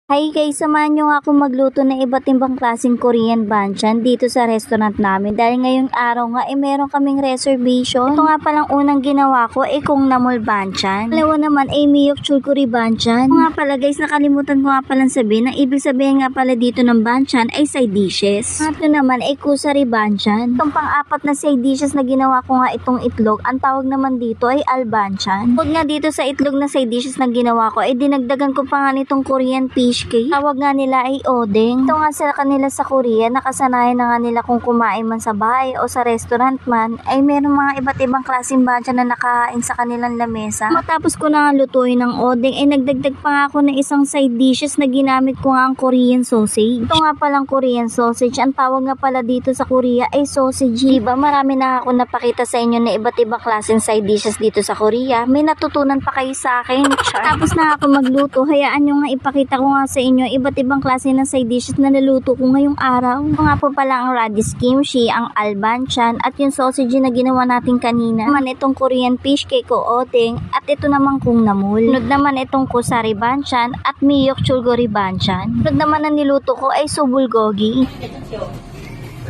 Hi guys, samahan nyo nga ako magluto ng iba't ibang klaseng Korean banchan dito sa restaurant namin. Dahil ngayong araw nga meron kaming reservation. Ito nga palang unang ginawa ko kung namol banchan. Dalawa naman miyok chulkuri banchan. Nga pala guys, nakalimutan ko nga palang sabihin. Ang ibig sabihin nga pala dito ng banchan ay side dishes. Ito naman kusari banchan. Itong pang-apat na side dishes na ginawa ko nga itong itlog. Ang tawag naman dito ay al banchan. Bukod nga dito sa itlog na side dishes na ginawa ko dinagdagan ko pa nga nitong Korean fish cake. Tawag nga nila ay odeng. Ito nga sa kanila sa Korea, nakasanayan na nga nila kung kumain man sa bahay o sa restaurant man, ay meron mga iba't ibang klaseng banchan na nakain sa kanilang lamesa. Matapos ko na nga lutuin ng odeng, nagdagdag pa nga ako ng isang side dishes na ginamit ko nga ang Korean sausage. Ito nga palang Korean sausage, ang tawag nga pala dito sa Korea ay sausage. Diba marami na ako napakita sa inyo na iba't ibang klaseng side dishes dito sa Korea. May natutunan pa kayo sa akin. Tapos na ako magluto, hayaan nyo nga ipakita ko nga sa inyo iba't ibang klase ng side dishes na naluto ko ngayong araw. Ito nga po pala ang radish kimchi, ang al banchan, at yung sausage na ginawa natin kanina. Naman itong Korean fish cake o oteng, at ito naman kung namul. Sunod naman itong kusari banchan at miyok chulgori banchan. Sunod naman ang niluto ko ay subulgogi.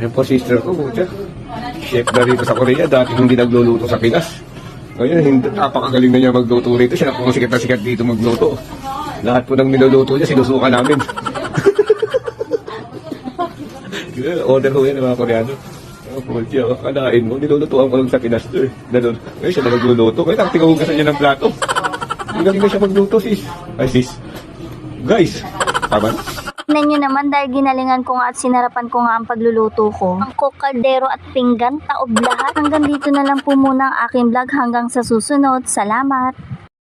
Ayun po, sister ko, buta. Chef na rito sa Korea, dati hindi nagluluto sa Pinas. Ngayon, napakagaling na niya magluto rito. Siya na po sikat na sikat dito magluto. Lahat po ng niluluto niya, sinusuka namin. Order ko yan ng mga Koreano. Pulchi, kanain mo, nilulutuan ko lang sa Pinas to Ganun. Ngayon siya na magluluto. Ngayon, ang tingahugasan niya ng plato. Galing na siya magluto, sis. Ay, sis. Guys, tama na. Tignan nyo naman dahil ginalingan ko nga at sinarapan ko nga ang pagluluto ko. Mangkok, kaldero at pinggan, taob lahat. Hanggang dito na lang po muna ang aking vlog hanggang sa susunod. Salamat!